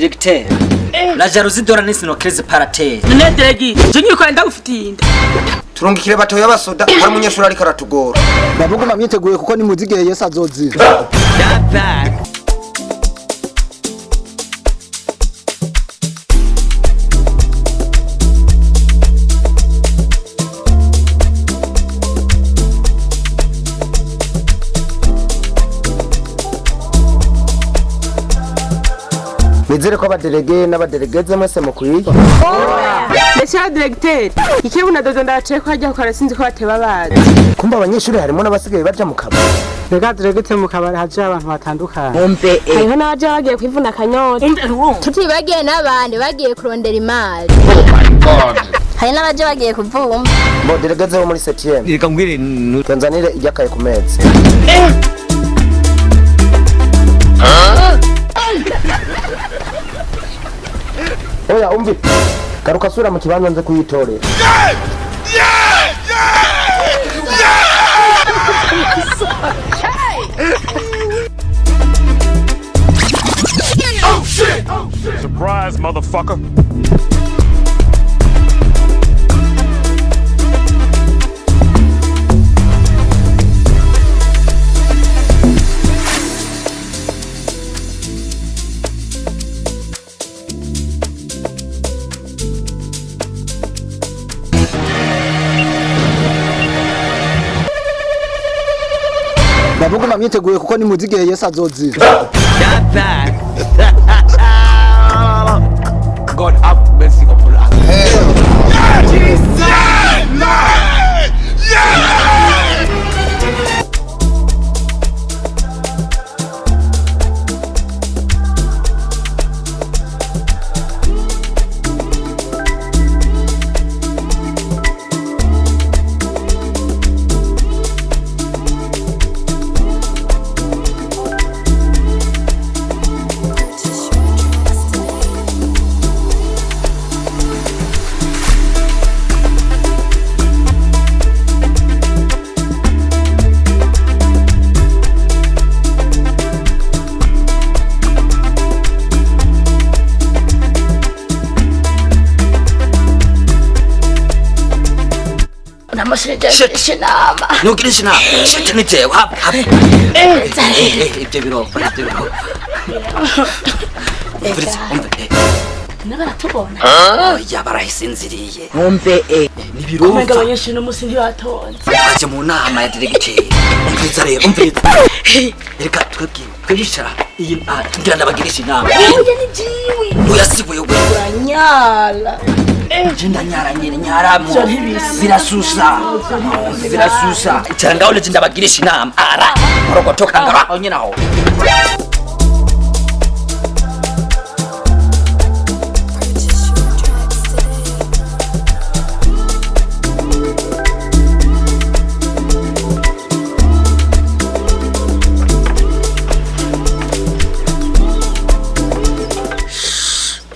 directeur la jalousie dora nisi no crise parater none diregi jinyi ko enda gufitiye inda turungikire batoya basoda hari umunyeshuri ariko aratugora ndabuguma myiteguye kuko ni muzigeye Yesu azozira nizere ko abadelege n'abadelegeze mwese mukwiye Monsieur directeur ikibu na dodo ndace ko hajya ukora sinzi ko bateba bazi kumba abanyeshuri harimo n'abasigaye baja mu kabari rega delegate mu kabari haje abantu batandukanye hariho n'abaje bagiye kwivuna akanyota tutibagiye n'abandi bagiye kurondera imari hari n'abaje bagiye kuvuma bo delegeze bo muri 7e reka ngwire Tanzania ijakaye ku mezi oya umvi garuka sura mu kibanza nze kuyitorera Oh shit! Surprise, motherfucker! ndabuguma myiteguye kuko ni muzigeye Yesu azozira God have mercy upon us. namushije inama Nugirisha inama. Shit ni jewe. Ibyo biro. Umviriza, umve. nabaratubona Oya barahisinziriye. Umve Nibiro. Komega abanyeshuri no musi ntibatonze Aje mu nama ya directeur. Umviriza rero, umviriza. Reka twicara. Iyi ngira ndabagirisha inama. oya ni jiwi Oya siwe we. uranyala Jinda nyara nyine nyaramo. Birasusa. Icara ule jinda bagirisha inama. Ara. Rokotoka ngara nyina ho.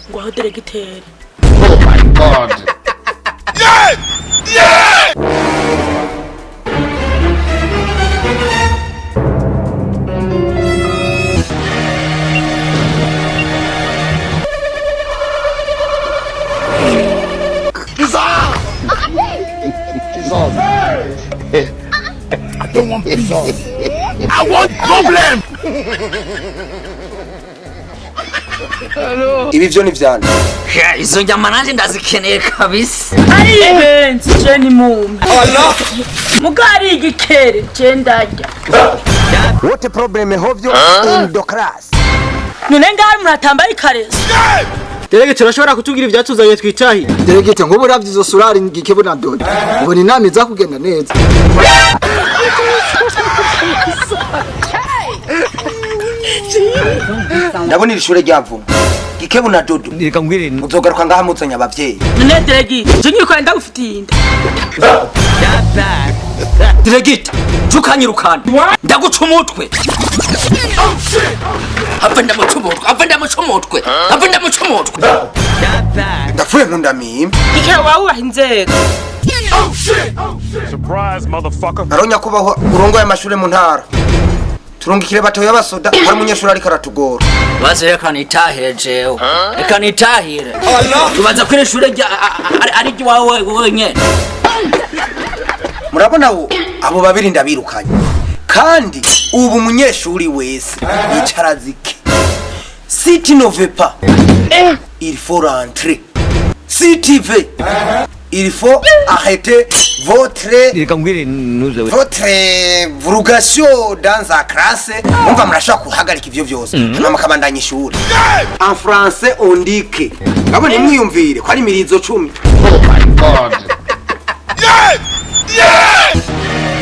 ngwaho directeur God! I don't want peace. I want problem. ibi byo ni vyane Izo nyama nanje ndazikeneye kabisa. ari benzi je ni mumbi Allah mugari igikere je ndarya what problem hovyo in the class none ngari muratambaye ikaresi delegate urashobora kutubwira ivyatuzanye twicahi delegate ngo buravye izo surari ngikebu na dodo ubona inama iza kugenda neza ndabona iri shure ryavuma gikebu na dodo Reka ngwire muzogaruka ngaha muzanya abavyeyi none diregi jinyi ko enda gufitiye inda Diregita, tukanyirukana. Ndaguca umutwe. Apenda mucumutwe. ndapfuye ntundamiye ikira wawe inzego Surprise, motherfucker. aronya kubaho urongo y'amashure mu ntara turungikire batoya basoda hari umunyeshuri ariko aratugora baze reka nitahire jewe reka nitahire tubaza kwira ishure ari iwawe wenyene murabona abo babiri ndabirukanye kandi ubu umunyeshuri wese yicara zike si tu ne veux pas il faut rentrer si tu veux il faut arrêter votre vulgation dans la classe umva murashaka kuhagarika ivyo vyose mama kabandanya ishuri en français on dit que abone mwiyumvire ko ari mirizo 10 Oh my God.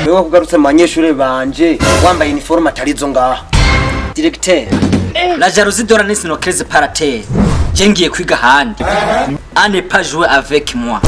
wewe kugarutse manyeshure banje wambaye uniforme atarizo ngaha directeur la jalousie dora ni sinokeze parater jengiye kwiga handi ane pas jouer avec moi